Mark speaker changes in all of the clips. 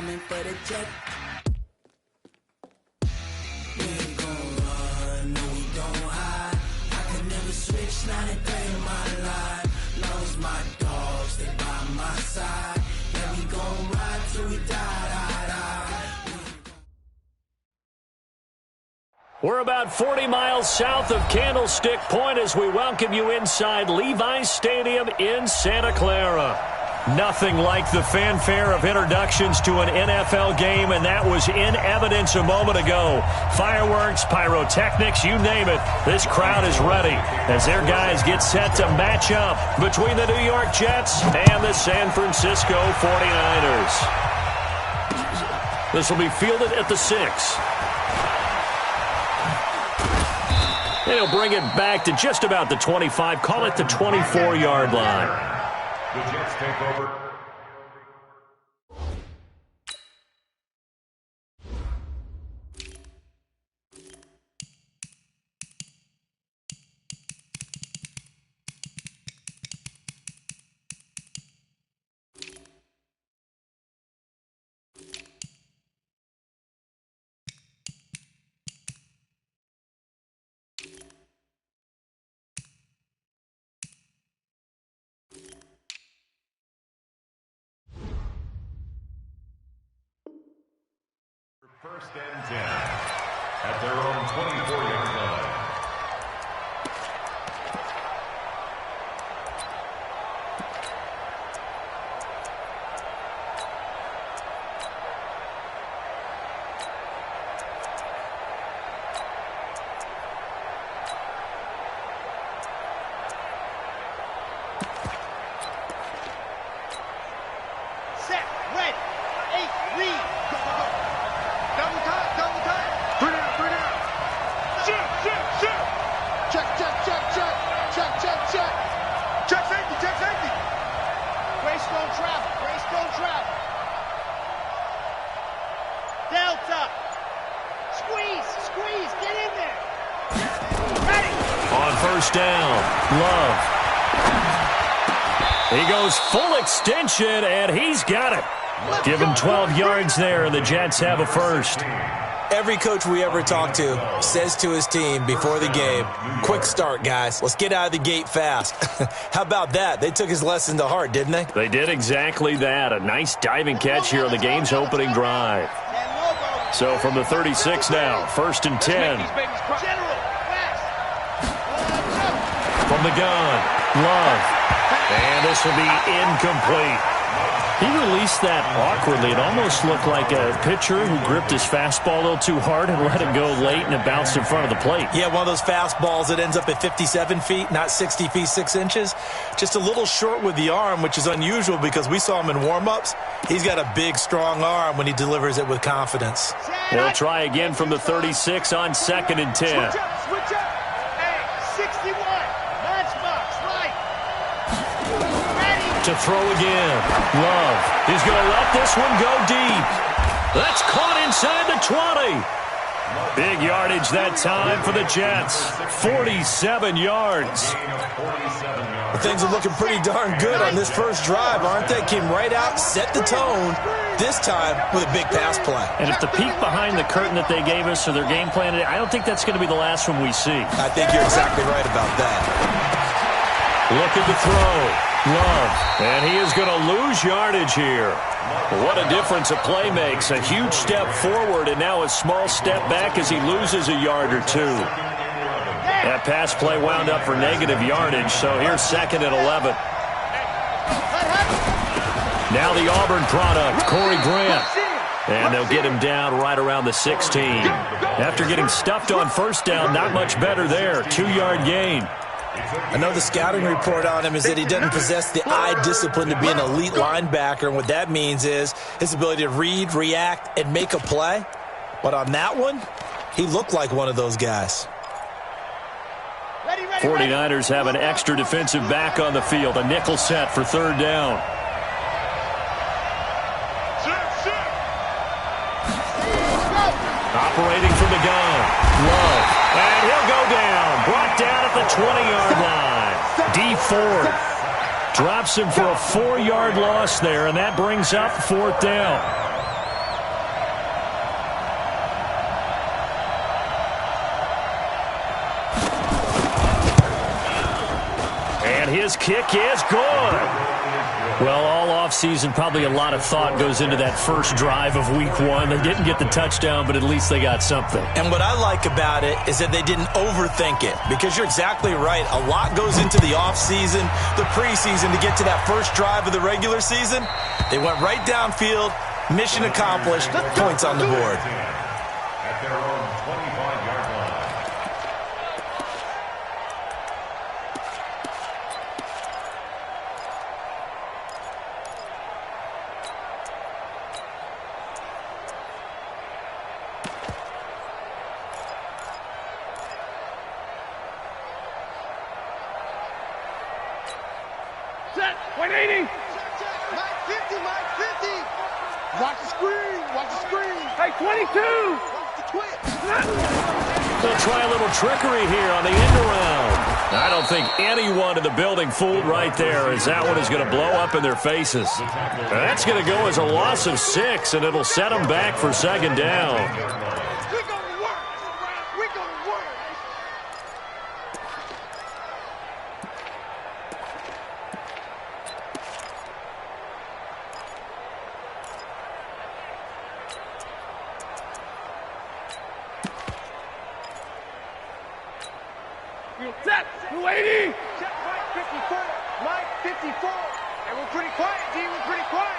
Speaker 1: coming for the jet. We ain't gon' run, no we don't hide. I can never switch, not a day in my life. Long as my dogs stay by my side. Yeah, we gon' ride till we die.
Speaker 2: We're about 40 miles south of Candlestick Point as we welcome you inside Levi's Stadium in Santa Clara. Nothing like the fanfare of introductions to an NFL game, and that was in evidence a moment ago. Fireworks, pyrotechnics, you name it. This crowd is ready as their guys get set to match up between the New York Jets and the San Francisco 49ers. This will be fielded at the 6. They'll bring it back to just about the 25, call it the 24-yard line.
Speaker 3: The Jets take over. First and 10 at their own 24-yard line.
Speaker 4: Set, ready, 8, read, go, go, go. Double time. 3 down. Shoot. Check. Check safety. Greystone travel. Delta. Squeeze, get in there. Ready.
Speaker 2: On first down, Love. He goes full extension, and he's got it. Give him 12 yards there, and the Jets have a first.
Speaker 5: Every coach we ever talk to says to his team before the game, quick start, guys. Let's get out of the gate fast. How about that? They took his lesson to heart, didn't they?
Speaker 2: They did exactly that. A nice diving catch here on the game's opening drive. So from the 36 now, first and 10. From the gun, Love. And this will be incomplete. He released that awkwardly. It almost looked like a pitcher who gripped his fastball a little too hard and let it go late, and it bounced in front of the plate.
Speaker 5: Yeah, one of those fastballs that ends up at 57 feet, not 60 feet, 6 inches. Just a little short with the arm, which is unusual because we saw him in warm-ups. He's got a big, strong arm when he delivers it with confidence.
Speaker 2: They'll try again from the 36 on second and 10.
Speaker 4: Switch up. Hey, 61. Matchbox, right. Ready.
Speaker 2: To throw again. Love. He's going to let this one go deep. That's caught inside the 20. Big yardage that time for the Jets. 47 yards.
Speaker 5: Well, things are looking pretty darn good on this first drive, aren't they? Came right out, set the tone, this time with a big pass play.
Speaker 2: And if the peek behind the curtain that they gave us or their game plan, I don't think that's going to be the last one we see.
Speaker 5: I think you're exactly right about that.
Speaker 2: Looking to throw. Love. And he is going to lose yardage here. What a difference a play makes. A huge step forward and now a small step back as he loses a yard or two. That pass play wound up for negative yardage, so here's second and 11. Now the Auburn product, Corey Grant. And they'll get him down right around the 16. After getting stuffed on first down, not much better there. 2-yard gain.
Speaker 5: I know the scouting report on him is that he doesn't possess the eye discipline to be an elite linebacker, and what that means is his ability to read, react, and make a play. But on that one, he looked like one of those guys.
Speaker 2: 49ers have an extra defensive back on the field, a nickel set for third down. Operating from the gun, Love. And he'll go down, brought down at the 20-yard line. D Ford drops him for a 4-yard loss there, and that brings up fourth down. His kick is good. Well, all offseason, probably a lot of thought goes into that first drive of week one. They didn't get the touchdown, but at least they got something.
Speaker 5: And what I like about it is that they didn't overthink it, because you're exactly right. A lot goes into the offseason, the preseason to get to that first drive of the regular season. They went right downfield, mission accomplished, points on the board.
Speaker 3: At their own 25-yard line.
Speaker 4: Set. 180. Mike 50, Mike 50. Watch the screen. Watch the screen. Hey, 22. Watch the twitch.
Speaker 2: They'll try a little trickery here on the end around. I don't think anyone in the building fooled right there, as that one is going to blow up in their faces. That's going to go as a loss of 6, and it'll set them back for second down.
Speaker 4: We're going to work. We're going to work. Set. 280. Check Mike 54. Mike 54. And we're pretty quiet, D. We're pretty quiet.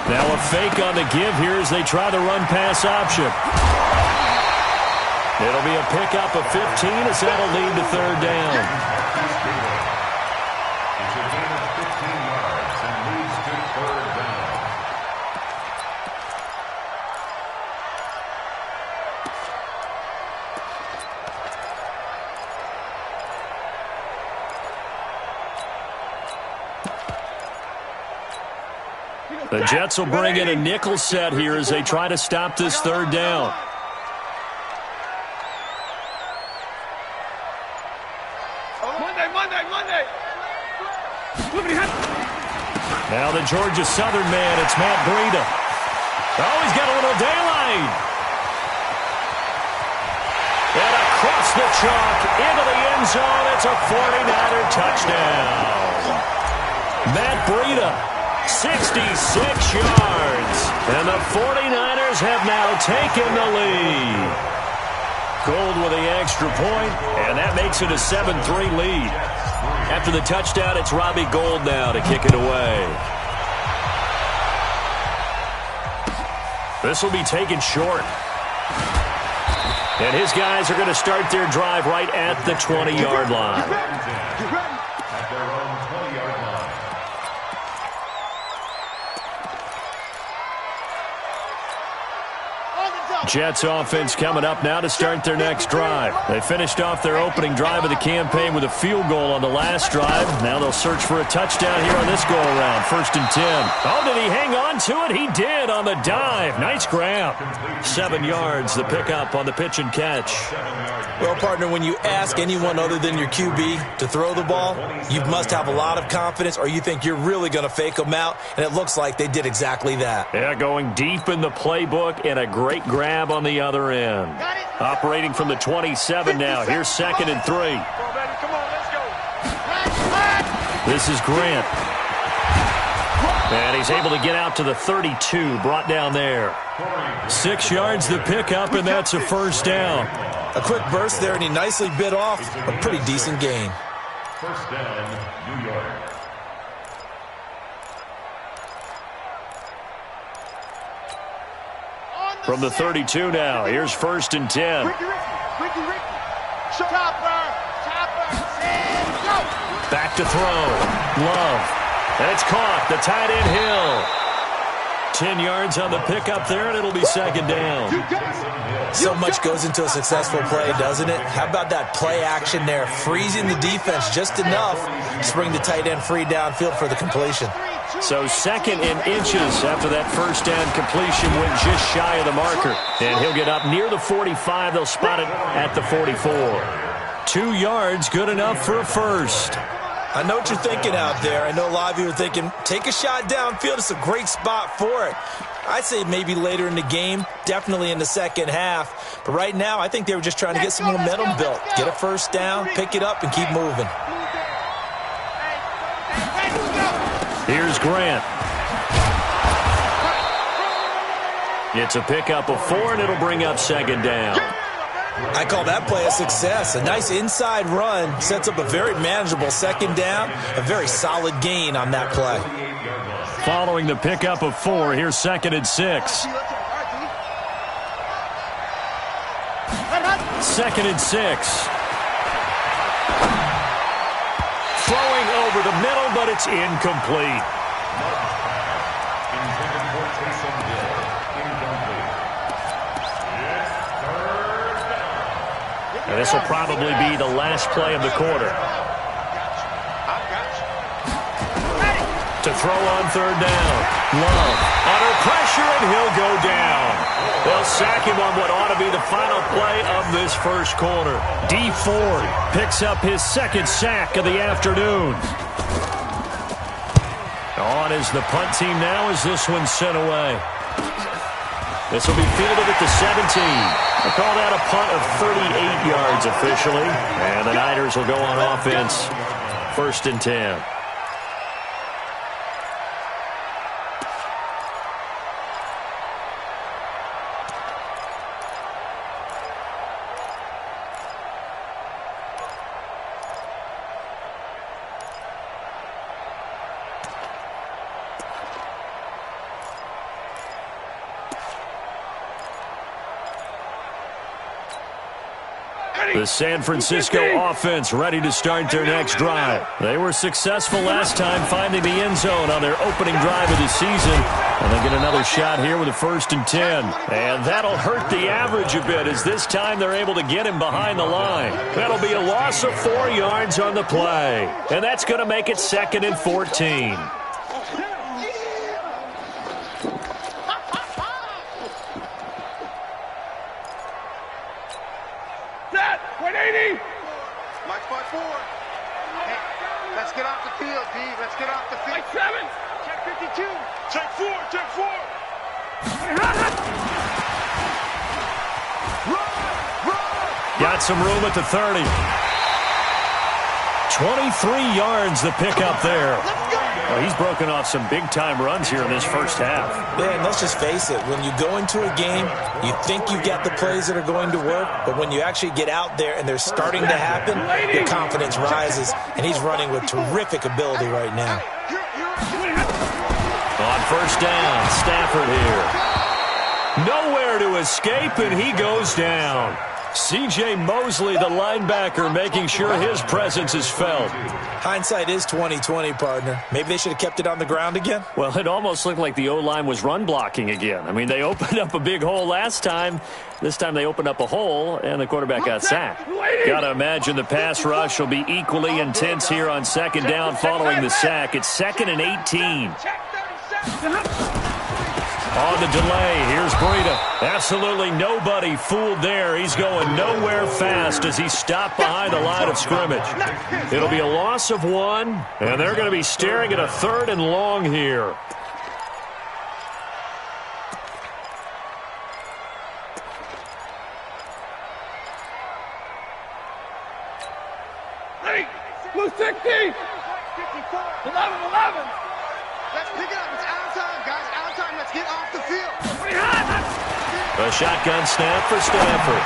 Speaker 2: Now a fake on the give here as they try the run-pass option. It'll be a pickup of 15 as that'll lead to third down.
Speaker 3: It's a gain of 15 yards and leads to third down.
Speaker 2: The Jets will bring in a nickel set here as they try to stop this third down.
Speaker 4: Monday.
Speaker 2: Now the Georgia Southern man, it's Matt Breida. Oh, he's got a little daylight. And across the chalk into the end zone, it's a 49er touchdown. Matt Breida, 66 yards. And the 49ers have now taken the lead. Gold with the extra point, and that makes it a 7-3 lead. After the touchdown, it's Robbie Gould now to kick it away. This will be taken short. And his guys are going to start their drive right at the 20-yard line.
Speaker 3: At their own 20-yard line.
Speaker 2: Jets offense coming up now to start their next drive. They finished off their opening drive of the campaign with a field goal on the last drive. Now they'll search for a touchdown here on this go-around. 1st and 10. Oh, did he hang on to it? He did on the dive. Nice grab. 7 yards, the pickup on the pitch and catch.
Speaker 5: Well, partner, when you ask anyone other than your QB to throw the ball, you must have a lot of confidence, or you think you're really going to fake them out, and it looks like they did exactly that.
Speaker 2: Yeah, going deep in the playbook and a great grab on the other end. Operating from the 27 now. Here's 2nd and 3.
Speaker 4: Come on, let's go.
Speaker 2: This is Grant. And he's able to get out to the 32, brought down there. 6 yards the pickup, and that's a first down.
Speaker 5: A quick burst there, and he nicely bit off a pretty decent gain.
Speaker 3: First down, New York.
Speaker 2: From the 32 now, here's 1st and 10.
Speaker 4: Ricky. Chopper, and go.
Speaker 2: Back to throw. Love. And it's caught. The tight end Hill. 10 yards on the pickup there, and it'll be 2nd down.
Speaker 5: So much goes into a successful play, doesn't it? How about that play action there? Freezing the defense just enough to bring the tight end free downfield for the completion.
Speaker 2: So 2nd and inches after that first down completion went just shy of the marker. And he'll get up near the 45. They'll spot it at the 44. 2 yards, good enough for a first.
Speaker 5: I know what you're thinking out there. I know a lot of you are thinking, take a shot downfield. It's a great spot for it. I'd say maybe later in the game, definitely in the second half. But right now, I think they were just trying to get some momentum built. Get a first down, pick it up, and keep moving.
Speaker 2: Here's Grant. It's a pickup of 4, and it'll bring up second down.
Speaker 5: I call that play a success. A nice inside run sets up a very manageable second down. A very solid gain on that play.
Speaker 2: Following the pickup of 4, here's 2nd and 6. 2nd and 6. Throwing over the middle, but it's incomplete. And this will probably be the last play of the quarter. To throw on 3rd down. Love under pressure, and he'll go down. They'll sack him on what ought to be the final play of this first quarter. D. Ford picks up his 2nd sack of the afternoon. On is the punt team now as this one's sent away. This will be fielded at the 17. They call that a punt of 38 yards officially. And the Niners will go on offense. 1st and 10. The San Francisco offense ready to start their next drive. They were successful last time finding the end zone on their opening drive of the season. And they get another shot here with a 1st and 10. And that'll hurt the average a bit as this time they're able to get him behind the line. That'll be a loss of 4 yards on the play. And that's going to make it 2nd and 14.
Speaker 4: Let's get off the field, D. Let's get off the field. Like 7. Check 52. Check 4. Check 4.
Speaker 2: Got some room at the 30. 23 yards the pickup there. Well, he's broken off some big-time runs here in this first half.
Speaker 5: Yeah, and let's just face it. When you go into a game, you think you've got the plays that are going to work, but when you actually get out there and they're starting to happen, your confidence rises, and he's running with terrific ability right now.
Speaker 2: On 1st down, Stafford here. Nowhere to escape, and he goes down. C.J. Mosley, the linebacker, making sure his presence is felt.
Speaker 5: Hindsight is 20/20, partner. Maybe they should have kept it on the ground again.
Speaker 2: Well, it almost looked like the O-line was run blocking again. I mean, they opened up a big hole last time. This time they opened up a hole, and the quarterback got sacked. Got to imagine the pass rush will be equally intense here on 2nd down following the sack. It's 2nd and 18. On the delay, here's Breida. Absolutely nobody fooled there. He's going nowhere fast as he stopped behind the line of scrimmage. It'll be a loss of 1, and they're going to be staring at a 3rd and long here.
Speaker 4: Blue 60. 11. Let's pick it up. It's out of time, guys. Out of time. Let's get off the field.
Speaker 2: A shotgun snap for Stafford.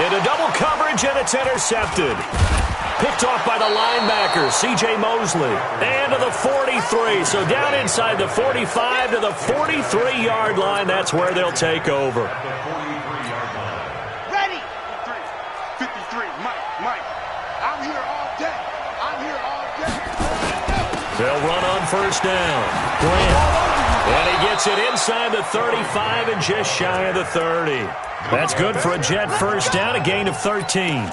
Speaker 2: Into double coverage, and it's intercepted. Picked off by the linebacker, C.J. Mosley. And to the 43. So down inside the 45 to the 43-yard line. That's where they'll take over.
Speaker 4: Ready. 53. Mike. I'm here all day.
Speaker 2: They'll run on 1st down. Grant. And he gets it inside the 35 and just shy of the 30. That's good for a Jet 1st down, a gain of 13.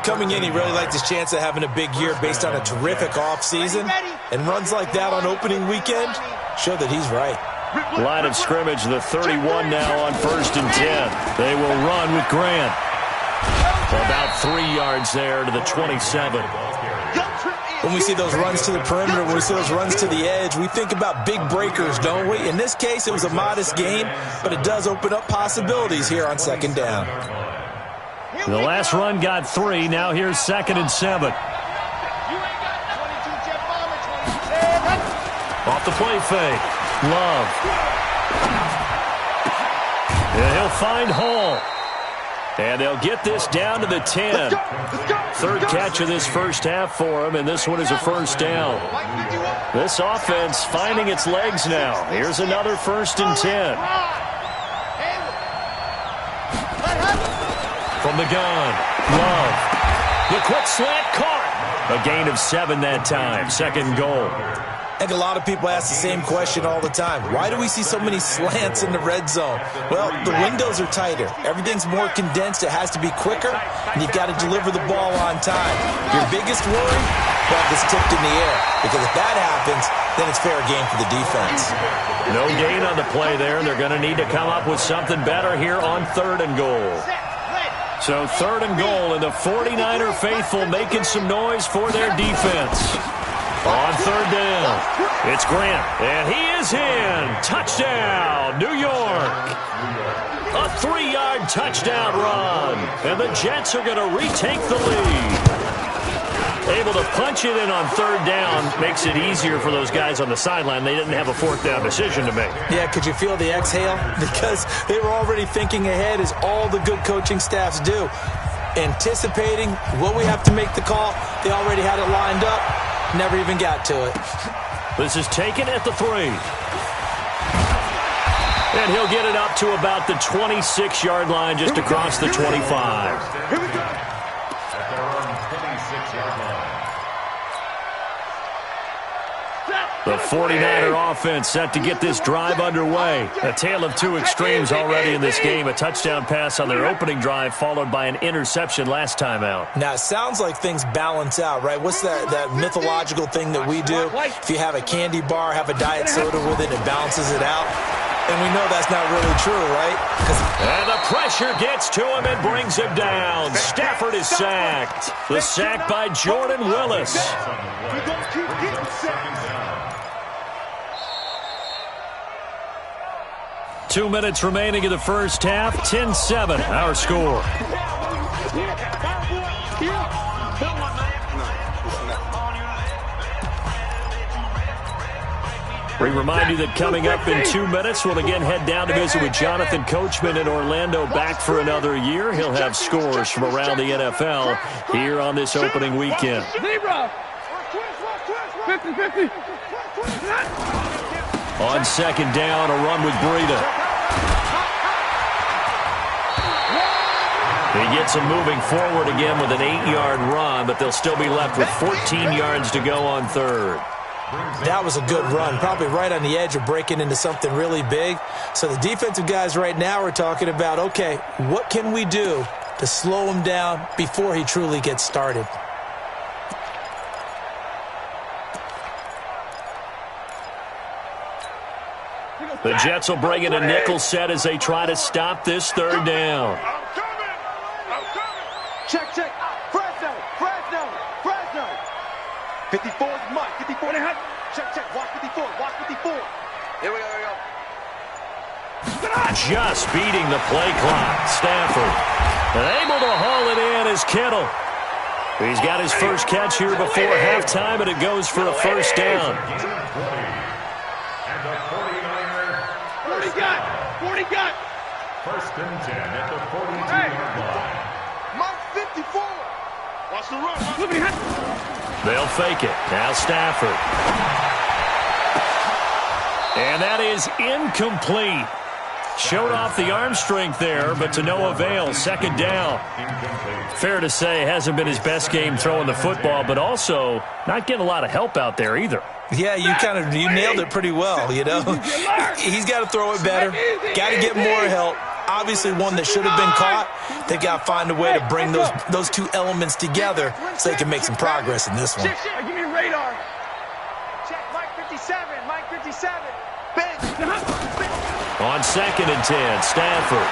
Speaker 5: Coming in, he really liked his chance of having a big year based on a terrific offseason. And runs like that on opening weekend show that he's right.
Speaker 2: Line of scrimmage, the 31 now on 1st and 10. They will run with Grant. About 3 yards there to the 27.
Speaker 4: Guilt trip
Speaker 5: when we see those runs to the perimeter, when we see those runs to the edge, we think about big breakers, don't we? In this case, it was a modest gain, but it does open up possibilities here on second down.
Speaker 2: The last run got 3. Now here's 2nd and 7. Off the play fake. Love. And he'll find Hall. And they'll get this down to the 10. Third catch of this first half for him, and this one is a first down. This offense finding its legs now. Here's another 1st and 10. From the gun, Love. The quick slant caught. A gain of 7 that time. 2nd goal.
Speaker 5: I think a lot of people ask the same question all the time. Why do we see so many slants in the red zone? Well, the windows are tighter. Everything's more condensed. It has to be quicker, and you've got to deliver the ball on time. Your biggest worry? Ball gets tipped in the air, because if that happens, then it's fair game for the defense.
Speaker 2: No gain on the play there. They're going to need to come up with something better here on 3rd and goal. So 3rd and goal, and the 49er faithful making some noise for their defense. On 3rd down, it's Grant, and he is in. Touchdown, New York. A 3-yard touchdown run, and the Jets are going to retake the lead. Able to punch it in on 3rd down makes it easier for those guys on the sideline. They didn't have a 4th down decision to make.
Speaker 5: Yeah, could you feel the exhale? Because they were already thinking ahead, as all the good coaching staffs do. Anticipating what we have to make the call. They already had it lined up. Never even got to it.
Speaker 2: This is taken at the 3. And he'll get it up to about the 26-yard line, just across the 25.
Speaker 3: Here we go. At their own 26-yard line.
Speaker 2: The 49er offense set to get this drive underway. A tale of 2 extremes already in this game. A touchdown pass on their opening drive, followed by an interception last time out.
Speaker 5: Now, it sounds like things balance out, right? What's that mythological thing that we do? If you have a candy bar, have a diet soda with it, it balances it out. And we know that's not really true, right?
Speaker 2: And the pressure gets to him and brings him down. Stafford is sacked. The sack by Jordan Willis.
Speaker 4: We're going to keep getting sacked.
Speaker 2: 2 minutes remaining in the first half. 10-7, our score. We remind you that coming up in 2 minutes, we'll again head down to visit with Jonathan Coachman in Orlando, back for another year. He'll have scores from around the NFL here on this opening weekend.
Speaker 4: 50-50.
Speaker 2: On 2nd down, a run with Breida. He gets him moving forward again with an 8-yard run, but they'll still be left with 14 yards to go on 3rd.
Speaker 5: That was a good run, probably right on the edge of breaking into something really big. So the defensive guys right now are talking about, okay, what can we do to slow him down before he truly gets started?
Speaker 2: The Jets will bring in a nickel set as they try to stop this 3rd down.
Speaker 4: I'm coming. Check. Fresno. 54 is Mike. 54. Check. Watch 54. Here we go.
Speaker 2: Just beating the play clock. Stafford. And able to haul it in is Kittle. He's got his first catch here before halftime, and it goes for a first down.
Speaker 3: And the 49er.
Speaker 4: 40 got.
Speaker 3: 1st and 10 at the 42-yard line.
Speaker 4: Mike 54. Watch the run.
Speaker 2: They'll fake it. Now Stafford. And that is incomplete. Showed off the arm strength there, but to no avail. 2nd down. Fair to say, hasn't been his best game throwing the football, but also not getting a lot of help out there either.
Speaker 5: Yeah, you nailed it pretty well, you know. He's got to throw it better. Got to get more help. Obviously one that should have been caught. They got to find a way to bring those 2 elements together so they can make some progress in this one.
Speaker 4: Give me radar. Check Mike 57. Big.
Speaker 2: On 2nd and 10, Stafford.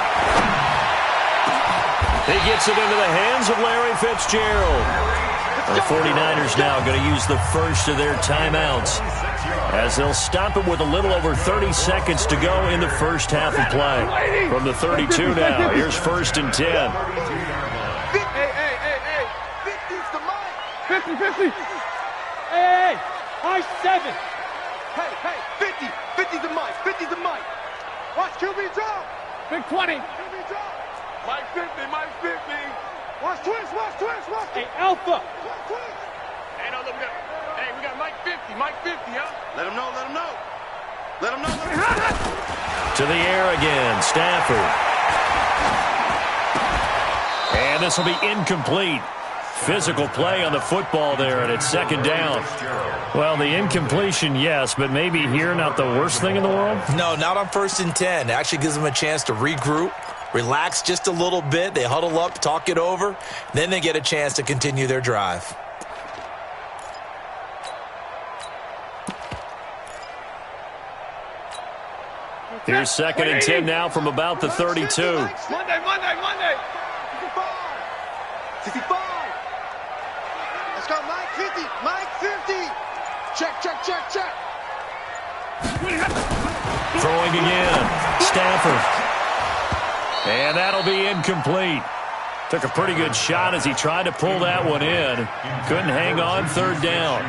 Speaker 2: He gets it into the hands of Larry Fitzgerald. The 49ers now going to use the first of their timeouts as they'll stop it with a little over 30 seconds to go in the first half of play. From the 32 now, here's 1st and 10.
Speaker 4: Hey, 50's the mic. 50. Hey, high 7. Hey, 50's the mic. 50's the mic. Watch QB drop. Big 20. QB drop. Mike 50. Watch twist. Hey, Alpha. Watch twist. Hey, no, look, we got Mike 50, huh? Let him know.
Speaker 2: To the air again, Stafford. And this will be incomplete. Physical play on the football there, and it's 2nd down. Well, the incompletion, yes, but maybe here not the worst thing in the world?
Speaker 5: No, not on 1st and 10. It actually gives them a chance to regroup, relax just a little bit. They huddle up, talk it over. Then they get a chance to continue their drive.
Speaker 2: Here's 2nd and 10 now from about the 32.
Speaker 4: Monday. 65. Let's go, Mike 50. Check.
Speaker 2: Throwing again, Stafford. And that'll be incomplete. Took a pretty good shot as he tried to pull that one in. Couldn't hang on, 3rd down.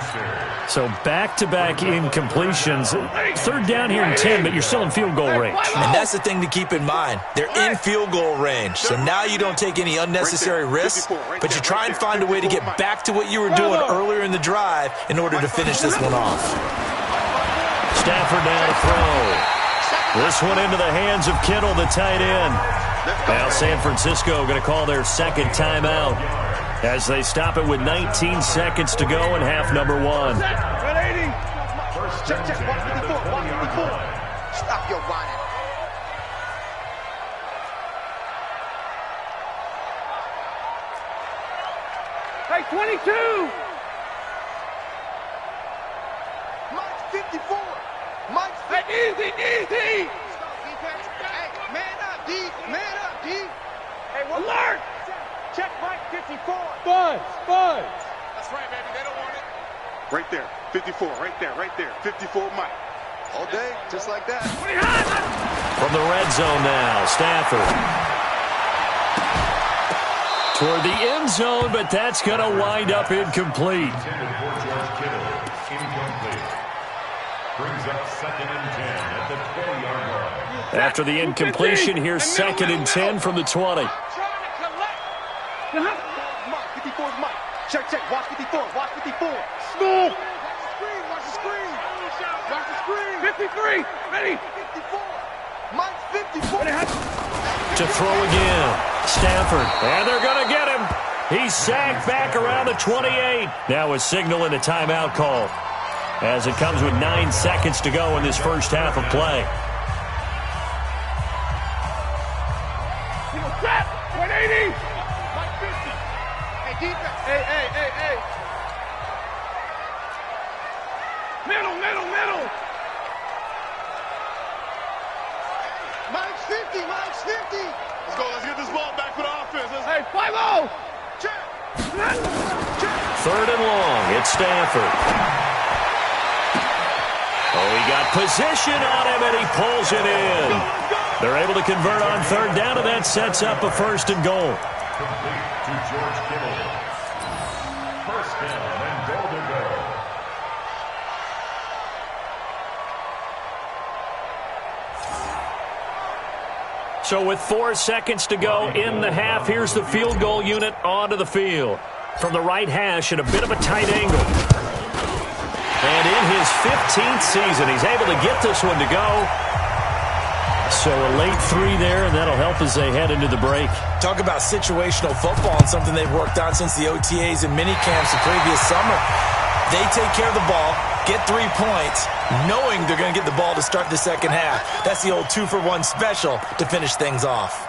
Speaker 2: So back-to-back incompletions. 3rd down here in 10, but you're still in field goal range.
Speaker 5: And that's the thing to keep in mind. They're in field goal range. So now you don't take any unnecessary risks, but you try and find a way to get back to what you were doing earlier in the drive in order to finish this one off.
Speaker 2: Stafford now to throw. This one into the hands of Kittle, the tight end. Now San Francisco going to call their 2nd timeout as they stop it with 19 seconds to go in half number 1.
Speaker 4: 180. Check. Watch 54. Stop your whining. Hey, 22. Mike's 54. Mike's 54. Hey, easy. Hey, man up, D. Hey, alert. Check Mike 54. Buzz. That's right, baby. They don't want it. Right there. 54. Right there. 54 Mike. All day, just like that.
Speaker 2: From the red zone now, Stafford. Toward the end zone, but that's going to wind up incomplete.
Speaker 3: Brings up 2nd and 10 at the 20-yard line.
Speaker 2: After the incompletion, here's 2nd and 10 from the 20.
Speaker 4: Mike, 54's Mike. Check. Watch 54. Smooth. Watch the screen. 53. Ready. 54. Mike's 54.
Speaker 2: To throw again, Stafford. And they're going to get him. He's sacked back around the 28. Now a signal and a timeout call, as it comes with 9 seconds to go in this first half of play.
Speaker 4: 180. Mike 50. Hey, defense. Hey. Middle. Mike's 50. Let's get this ball back for the offense. Hey, 5-0. Check.
Speaker 2: 3rd and long. It's Stafford. Oh, he got position on him, and he pulls it in. They're able to convert on 3rd down, and that sets up a 1st and goal.
Speaker 3: Complete to George Kittle. 1st down and goal to go.
Speaker 2: So with 4 seconds to go in the half, here's the field goal unit onto the field. From the right hash at a bit of a tight angle. And in his 15th season, he's able to get this one to go. So a late 3 there, and that'll help as they head into the break.
Speaker 5: Talk about situational football and something they've worked on since the OTAs and minicamps the previous summer. They take care of the ball, get 3 points, knowing they're going to get the ball to start the second half. That's the old 2-for-1 special to finish things off.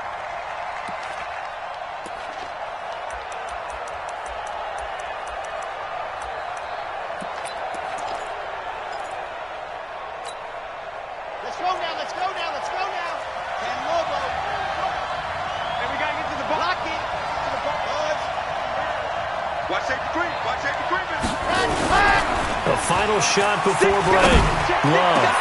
Speaker 4: Watch
Speaker 2: The final shot before break. Love.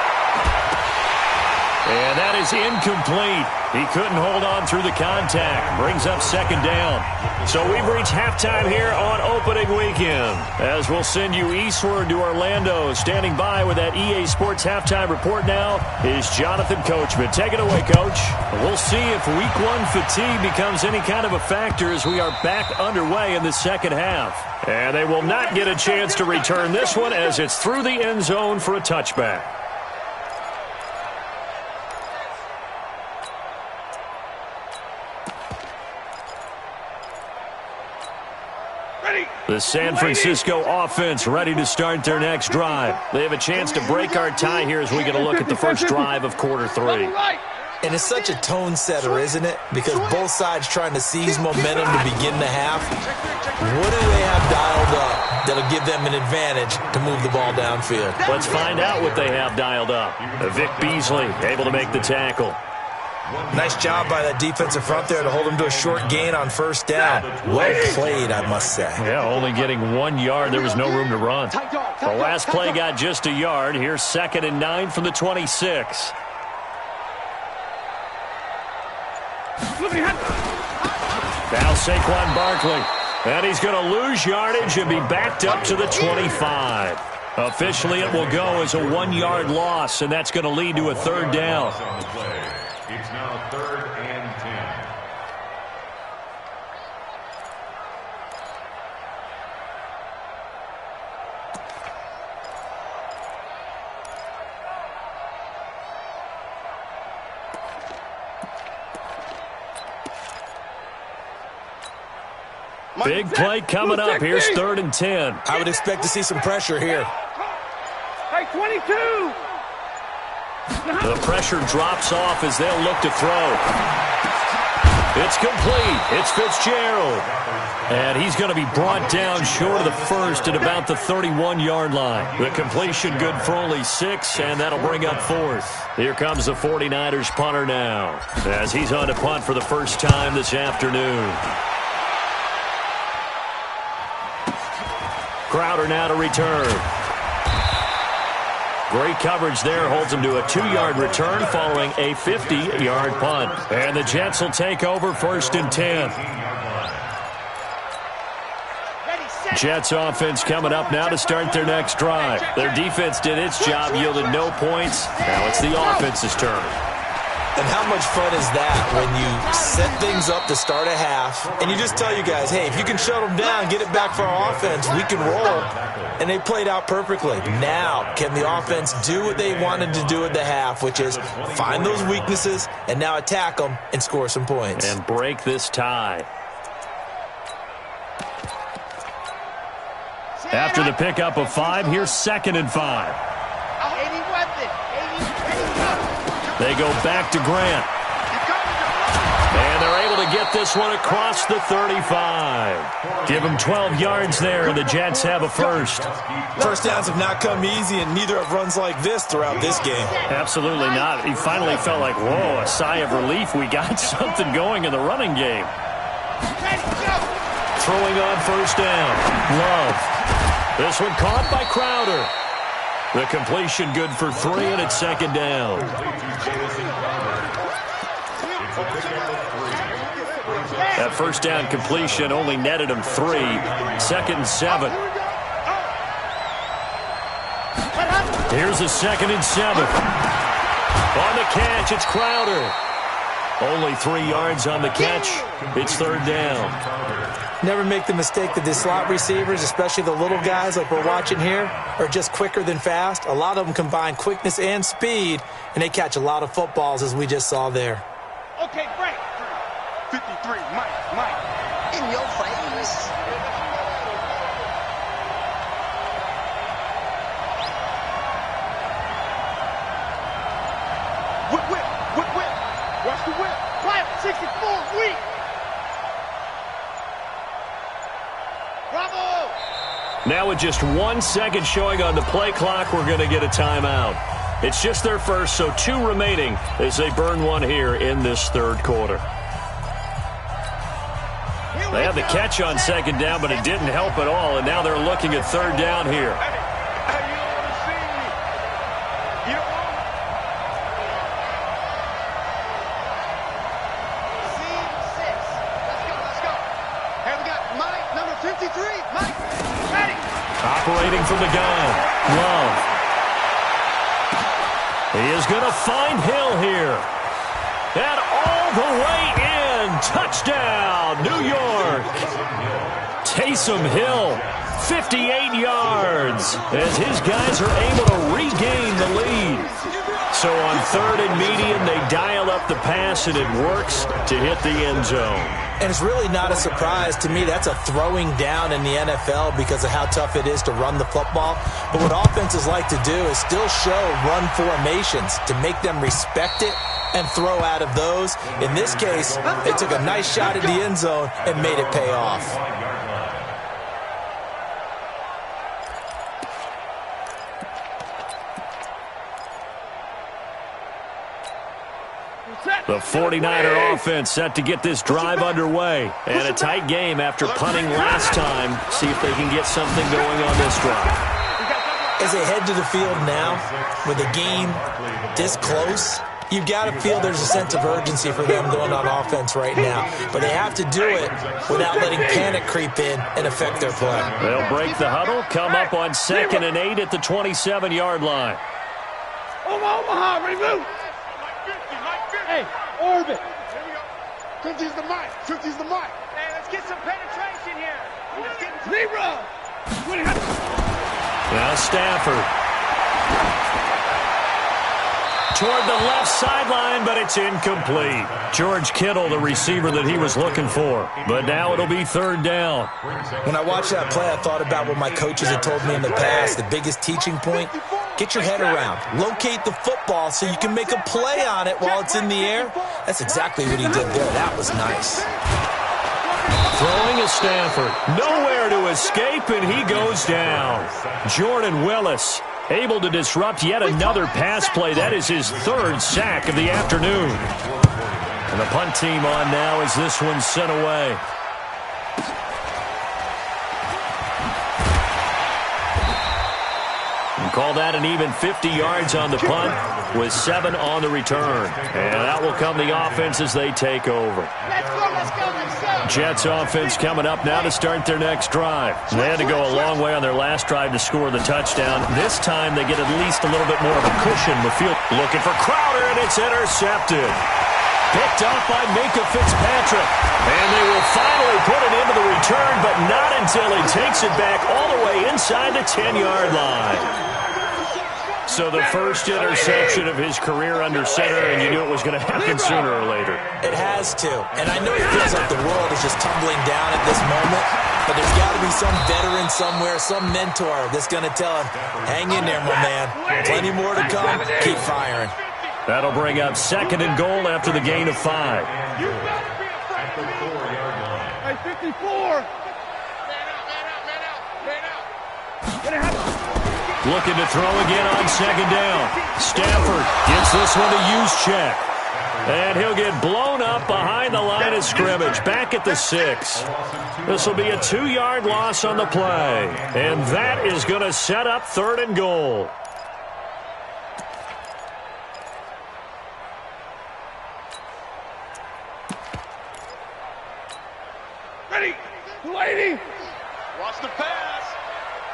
Speaker 2: And that is incomplete. He couldn't hold on through the contact. Brings up second down. So we've reached halftime here on opening weekend. As we'll send you eastward to Orlando. Standing by with that EA Sports halftime report now is Jonathan Coachman. Take it away, Coach. We'll see if week one fatigue becomes any kind of a factor as we are back underway in the second half. And they will not get a chance to return this one as it's through the end zone for a touchback. The San Francisco offense ready to start their next drive. They have a chance to break our tie here as we get a look at the first drive of quarter three.
Speaker 5: And it's such a tone setter, isn't it? Because both sides trying to seize momentum to begin the half. What do they have dialed up that'll give them an advantage to move the ball downfield?
Speaker 2: Let's find out what they have dialed up. Vic Beasley able to make the tackle.
Speaker 5: Nice job by that defensive front there to hold him to a short gain on first down. Well played, I must say.
Speaker 2: Yeah, only getting 1 yard. There was no room to run. The last play got just a yard. Here's 2nd and 9 from the 26. Now Saquon Barkley. And he's going to lose yardage and be backed up to the 25. Officially, it will go as a 1 yard loss, and that's going to lead to a third down.
Speaker 3: It's now 3rd and 10.
Speaker 2: Big play coming up. Here's 3rd and 10.
Speaker 5: I would expect to see some pressure here.
Speaker 4: Hey, 22!
Speaker 2: The pressure drops off as they'll look to throw. It's complete. It's Fitzgerald. And he's going to be brought down short of the first at about the 31-yard line. The completion good for only 6, and that'll bring up 4th. Here comes the 49ers punter now, as he's on to punt for the first time this afternoon. Crowder now to return. Great coverage there, holds him to a 2-yard return following a 50-yard punt. And the Jets will take over 1st and 10. Jets offense coming up now to start their next drive. Their defense did its job, yielded no points. Now it's the offense's turn.
Speaker 5: And how much fun is that when you set things up to start a half and you just tell you guys, hey, if you can shut them down, get it back for our offense, we can roll. And they played out perfectly. Now, can the offense do what they wanted to do at the half, which is find those weaknesses and now attack them and score some points.
Speaker 2: And break this tie. After the pickup of 5, here's 2nd and 5. They go back to Grant. And they're able to get this one across the 35. Give them 12 yards there, and the Jets have a first.
Speaker 5: First downs have not come easy, and neither have runs like this throughout this game.
Speaker 2: Absolutely not. He finally felt like, whoa, a sigh of relief. We got something going in the running game. Throwing on first down. Love. This one caught by Crowder. The completion good for 3, and it's 2nd down. That first down completion only netted him 3. 2nd and 7. Here's a 2nd and 7. On the catch, it's Crowder. Only 3 yards on the catch. It's 3rd down.
Speaker 5: Never make the mistake that the slot receivers, especially the little guys like we're watching here, are just quicker than fast. A lot of them combine quickness and speed, and they catch a lot of footballs, as we just saw there.
Speaker 4: Okay, break. 53, Mike.
Speaker 6: In your face.
Speaker 4: Whip. Watch the whip. Clap 64, weak. Bravo!
Speaker 2: Now with just 1 second showing on the play clock, we're going to get a timeout. It's just their first, so 2 remaining as they burn one here in this 3rd quarter. They had the catch on second down, but it didn't help at all, and now they're looking at third down here. Operating from the gun, Love. He is going to find Hill here. And all the way in. Touchdown, New York. Taysom Hill, 58 yards, as his guys are able to regain the lead. So on third and medium, they dial up the pass, and it works to hit the end zone.
Speaker 5: And it's really not a surprise to me. That's a throwing down in the NFL because of how tough it is to run the football. But what offenses like to do is still show run formations to make them respect it and throw out of those. In this case, they took a nice shot at the end zone and made it pay off.
Speaker 2: The 49er offense set to get this drive underway. And a tight game after punting last time. See if they can get something going on this drive.
Speaker 5: As they head to the field now, with the game this close, you've got to feel there's a sense of urgency for them going on offense right now. But they have to do it without letting panic creep in and affect their play.
Speaker 2: They'll break the huddle, come up on 2nd and 8 at the 27-yard line.
Speaker 4: Omaha, remove. Hey, orbit. 50's the mic. 50's the mic. Hey, let's get some penetration here. Let's get zero.
Speaker 2: Now Stafford. Toward the left sideline, but it's incomplete. George Kittle, the receiver that he was looking for. But now it'll be third down.
Speaker 5: When I watched that play, I thought about what my coaches had told me in the past. The biggest teaching point, get your head around. Locate the football so you can make a play on it while it's in the air. That's exactly what he did there. That was nice.
Speaker 2: Throwing is Stafford. Nowhere to escape, and he goes down. Jordan Willis able to disrupt yet another pass play. That is his third sack of the afternoon. And the punt team on now as this one's sent away. And call that an even 50 yards on the punt with 7 on the return. And that will come the offense as they take over.
Speaker 4: Let's go, let's go, let's go.
Speaker 2: Jets offense coming up now to start their next drive. They had to go a long way on their last drive to score the touchdown. This time they get at least a little bit more of a cushion. The field looking for Crowder, and it's intercepted. Picked off by Minka Fitzpatrick. And they will finally put it into the return, but not until he takes it back all the way inside the 10-yard line. So the first interception of his career under center, and you knew it was going to happen sooner or later.
Speaker 5: It has to. And I know it feels like the world is just tumbling down at this moment, but there's got to be some veteran somewhere, some mentor that's going to tell him, hang in there, my man. Plenty more to come. Keep firing.
Speaker 2: That'll bring up 2nd and goal after the gain of 5.
Speaker 4: Hey, 54.
Speaker 2: Looking to throw again on 2nd down. Stafford gets this one to Juszczyk. And he'll get blown up behind the line of scrimmage. Back at the 6. This will be a 2-yard loss on the play. And that is going to set up 3rd and goal.
Speaker 4: Ready. Lady. Watch the pass.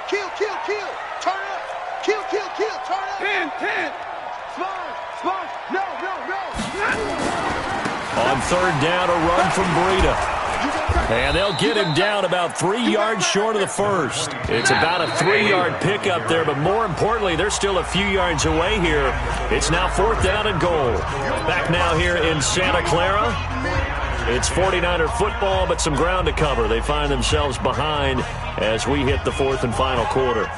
Speaker 4: Kill, kill, kill. Turn up. Kill, kill, kill. Turn up. 10. Sponge. No.
Speaker 2: On 3rd down, a run from Breida. And they'll get him down about 3 yards short of the first. It's about a 3-yard pickup there, but more importantly, they're still a few yards away here. It's now 4th down and goal. Back now here in Santa Clara. It's 49er football, but some ground to cover. They find themselves behind as we hit the 4th and final quarter.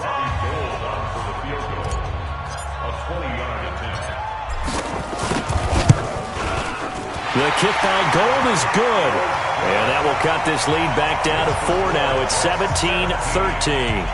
Speaker 2: The kick by Gold is good. And that will cut this lead back down to 4 now. It's 17-13.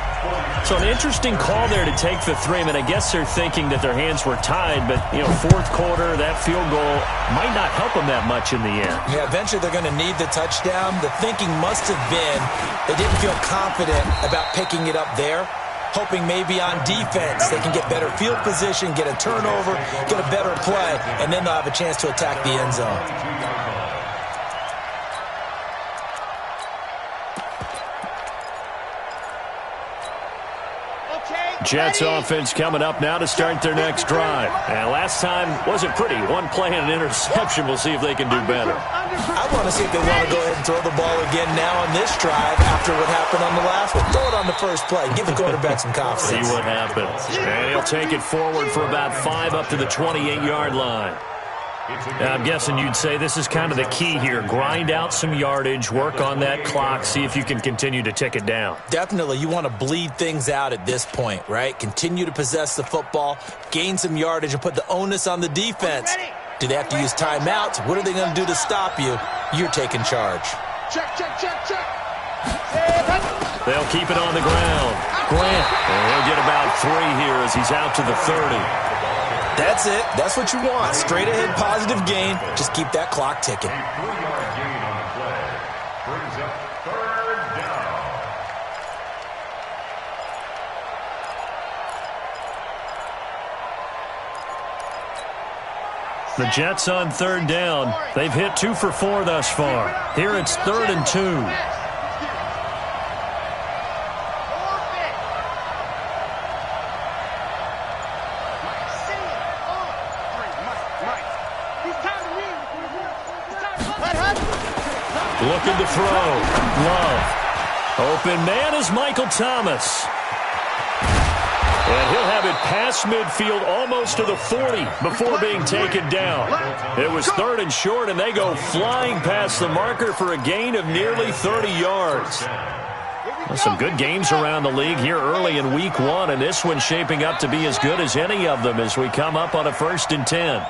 Speaker 2: So an interesting call there to take the 3. I mean, I guess they're thinking that their hands were tied, but, fourth quarter, that field goal might not help them that much in the end.
Speaker 5: Yeah, eventually they're going to need the touchdown. The thinking must have been they didn't feel confident about picking it up there, hoping maybe on defense they can get better field position, get a turnover, get a better play, and then they'll have a chance to attack the end zone.
Speaker 2: Jets offense coming up now to start their next drive. And last time wasn't pretty. One play and an interception. We'll see if they can do better.
Speaker 5: I want to see if they want to go ahead and throw the ball again now on this drive after what happened on the last one. Throw it on the first play. Give the quarterback some confidence.
Speaker 2: See what happens. And he'll take it forward for about 5 up to the 28-yard line. Now, I'm guessing you'd say this is kind of the key here. Grind out some yardage, work on that clock, see if you can continue to tick it down.
Speaker 5: Definitely. You want to bleed things out at this point, right? Continue to possess the football, gain some yardage, and put the onus on the defense. Do they have to use timeouts? What are they going to do to stop you? You're taking charge.
Speaker 4: Check.
Speaker 2: They'll keep it on the ground. Grant, and he'll get about 3 here as he's out to the 30.
Speaker 5: That's it. That's what you want. Straight ahead, positive gain. Just keep that clock ticking.
Speaker 3: A 3-yard gain on the play brings up 3rd down.
Speaker 2: The Jets on 3rd down. They've hit 2 for 4 thus far. Here it's 3rd and 2. Looking to throw. Love. Open man is Michael Thomas. And he'll have it past midfield almost to the 40 before being taken down. It was 3rd and short, and they go flying past the marker for a gain of nearly 30 yards. Well, some good games around the league here early in week 1, and this one's shaping up to be as good as any of them as we come up on a 1st and 10.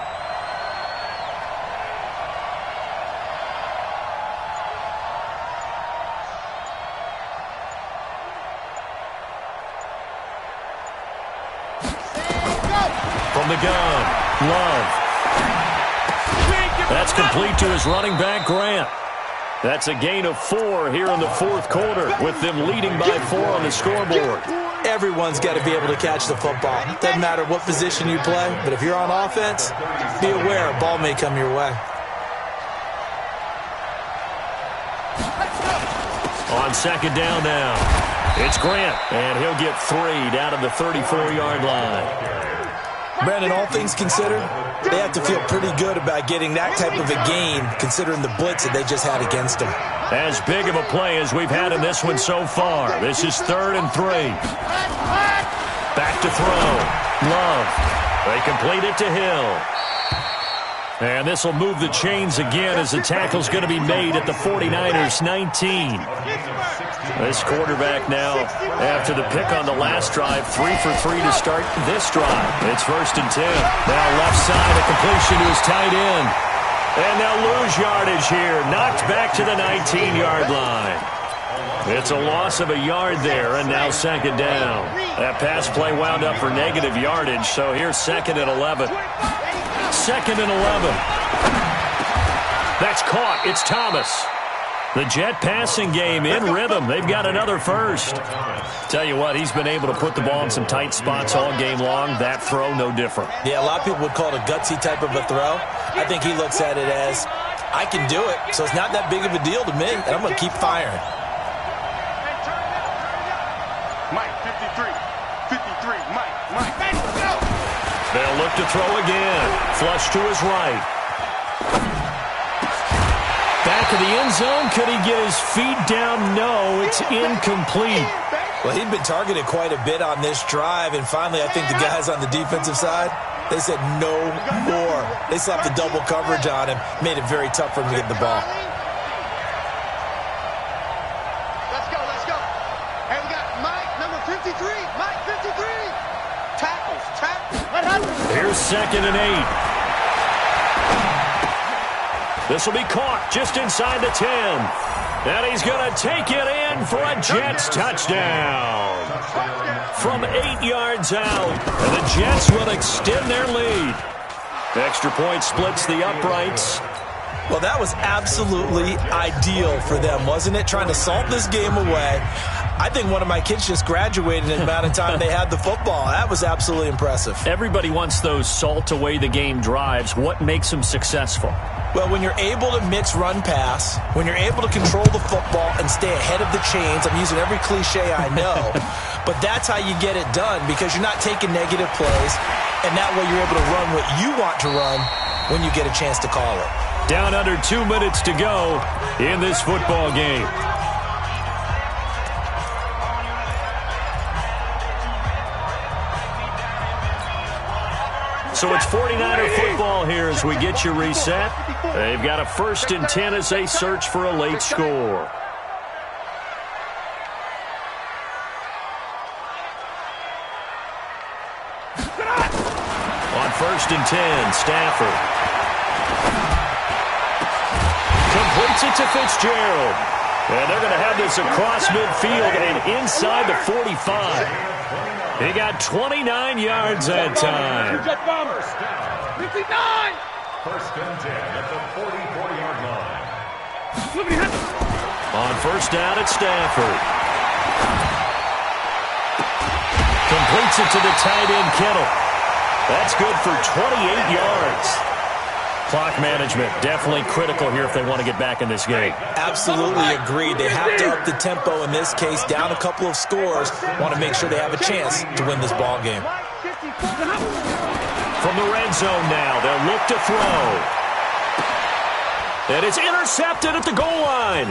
Speaker 2: From the gun, Love. That's complete to his running back, Grant. That's a gain of 4 here in the 4th quarter, with them leading by 4 on the scoreboard.
Speaker 5: Everyone's got to be able to catch the football. Doesn't matter what position you play, but if you're on offense, be aware a ball may come your way.
Speaker 2: On 2nd down now, it's Grant, and he'll get 3 down to the 34-yard line.
Speaker 5: Brandon, all things considered, they have to feel pretty good about getting that type of a gain considering the blitz that they just had against them.
Speaker 2: As big of a play as we've had in this one so far. This is 3rd and 3. Back to throw. Love. They complete it to Hill. And this will move the chains again as the tackle's going to be made at the 49ers 19. This quarterback now, after the pick on the last drive, 3 for 3 to start this drive. It's 1st and 10. Now left side, a completion to his tight end. And they'll lose yardage here. Knocked back to the 19-yard line. It's a loss of a yard there, and now 2nd down. That pass play wound up for negative yardage, so here's 2nd and 11. 2nd and 11. That's caught. It's Thomas. The Jet passing game in rhythm. They've got another first. Tell you what, he's been able to put the ball in some tight spots all game long. That throw, no different.
Speaker 5: Yeah, a lot of people would call it a gutsy type of a throw. I think he looks at it as, I can do it, so it's not that big of a deal to me, and I'm going to keep firing.
Speaker 4: Mike, 53. Mike.
Speaker 2: They'll look to throw again. Flush to his right. Back of the end zone. Could he get his feet down? No, it's incomplete.
Speaker 5: Well, he'd been targeted quite a bit on this drive, and finally I think the guys on the defensive side, they said no more. They slapped the double coverage on him, made it very tough for him to get the ball.
Speaker 4: Let's go. Hey, we got Mike, number 53. Mike, 53. Tackles.
Speaker 2: Here's 2nd and 8. This will be caught just inside the 10. And he's going to take it in for a Jets touchdown. From 8 yards out. And the Jets will extend their lead. The extra point splits the uprights.
Speaker 5: Well, that was absolutely ideal for them, wasn't it? Trying to salt this game away. I think one of my kids just graduated in the amount of time they had the football. That was absolutely impressive.
Speaker 2: Everybody wants those salt-away-the-game drives. What makes them successful?
Speaker 5: Well, when you're able to mix run-pass, when you're able to control the football and stay ahead of the chains, I'm using every cliche I know, but that's how you get it done because you're not taking negative plays, and that way you're able to run what you want to run when you get a chance to call it.
Speaker 2: Down under 2 minutes to go in this football game. So it's 49er football here as we get you reset. They've got a 1st and 10 as they search for a late score. On 1st and 10, Stafford completes it to Fitzgerald. And they're going to have this across midfield and inside the 45. He got 29 yards that time.
Speaker 4: 59!
Speaker 3: 1st and 10 at the 44-yard line.
Speaker 2: On 1st down, it's Stafford. Completes it to the tight end, Kittle. That's good for 28 yards. Clock management definitely critical here if they want to get back in this game.
Speaker 5: Absolutely agreed. They have to up the tempo in this case, down a couple of scores. Want to make sure they have a chance to win this ball game.
Speaker 2: From the red zone now, they'll look to throw. And it's intercepted at the goal line.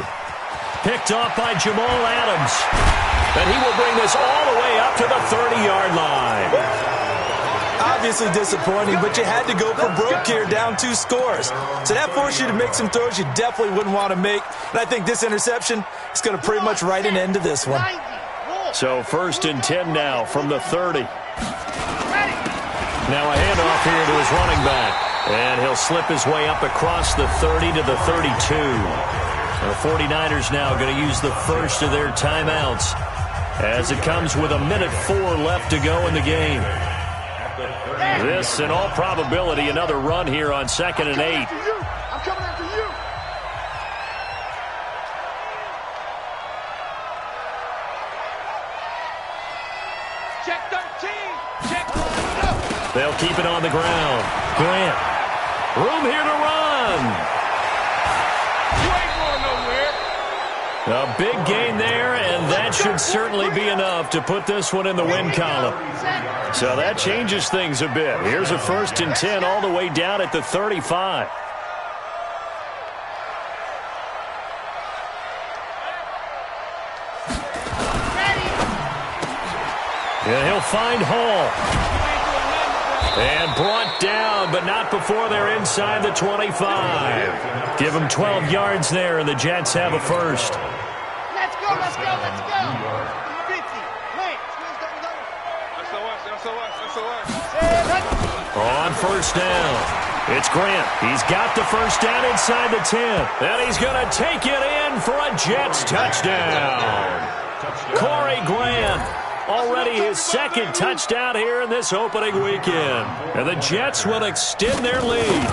Speaker 2: Picked off by Jamal Adams. And he will bring this all the way up to the 30-yard line.
Speaker 5: Obviously disappointing, but you had to go for broke here, down 2 scores. So that forced you to make some throws you definitely wouldn't want to make. And I think this interception is going to pretty much write an end to this one.
Speaker 2: So 1st and 10 now from the 30. Now a handoff here to his running back. And he'll slip his way up across the 30 to the 32. The 49ers now going to use the first of their timeouts as it comes with 1:04 left to go in the game. This, in all probability, another run here on 2nd and 8.
Speaker 4: I'm coming after you. Check 13. Check.
Speaker 2: They'll keep it on the ground. Grant. Room here to run.
Speaker 4: You ain't going nowhere.
Speaker 2: A big gain there, and that should certainly be enough to put this one in the win column. So that changes things a bit. Here's a 1st and 10 all the way down at the 35. And he'll find Hall. And brought down, but not before they're inside the 25. Give them 12 yards there, and the Jets have a first.
Speaker 4: Let's go, let's go, let's go. 50. Wait.
Speaker 2: On 1st down, it's Grant. He's got the 1st down inside the 10. And he's going to take it in for a Jets touchdown. Corey Grant. Already his 2nd touchdown here in this opening weekend. And the Jets will extend their lead.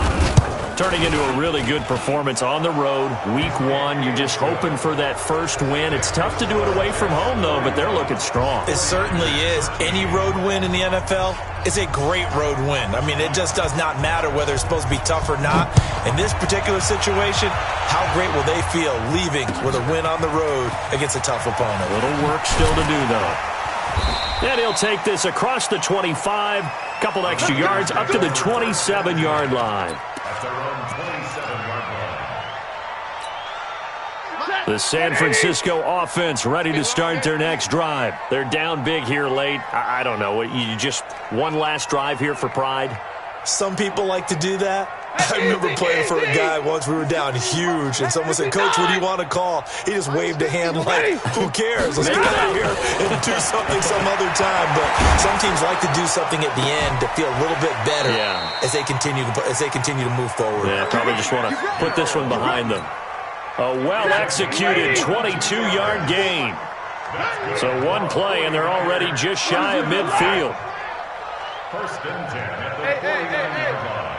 Speaker 2: Turning into a really good performance on the road. Week 1, you're just hoping for that first win. It's tough to do it away from home, though, but they're looking strong.
Speaker 5: It certainly is. Any road win in the NFL is a great road win. I mean, it just does not matter whether it's supposed to be tough or not. In this particular situation, how great will they feel leaving with a win on the road against a tough opponent?
Speaker 2: A little work still to do, though. And he'll take this across the 25, couple extra yards, up to the 27-yard line. The San Francisco offense ready to start their next drive. They're down big here late. I don't know. You just one last drive here for pride?
Speaker 5: Some people like to do that. I remember playing for a guy once. We were down huge, and someone said, "Coach, what do you want to call?" He just waved a hand like, "Who cares? Let's get out of here and do something some other time." But some teams like to do something at the end to feel a little bit better as they continue to move forward.
Speaker 2: Yeah, probably just want to put this one behind them. A well-executed 22-yard gain. So one play, and they're already just shy of midfield.
Speaker 3: First and 10 at the 49-yard line.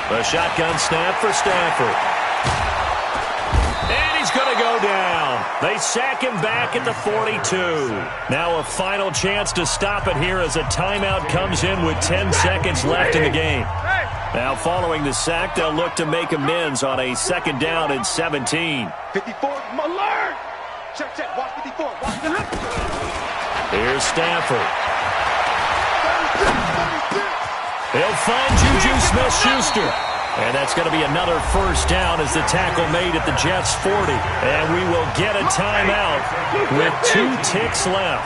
Speaker 2: The shotgun snap for Stafford. And he's going to go down. They sack him back at the 42. Now a final chance to stop it here as a timeout comes in with 10 seconds left in the game. Now following the sack, they'll look to make amends on a second down and 17.
Speaker 4: 54, alert! Check, watch 54, watch.
Speaker 2: Here's Stafford. He'll find Juju Smith-Schuster. And that's going to be another first down as the tackle made at the Jets' 40. And we will get a timeout with 2 ticks left.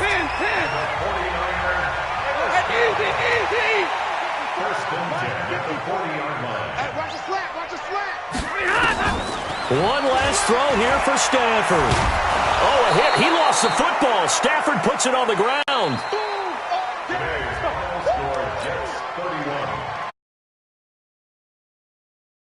Speaker 3: First and 10 at the 40-yard line.
Speaker 4: Hey, watch the slant, watch the slant.
Speaker 2: One last throw here for Stafford. Oh, a hit. He lost the football. Stafford puts it on the ground.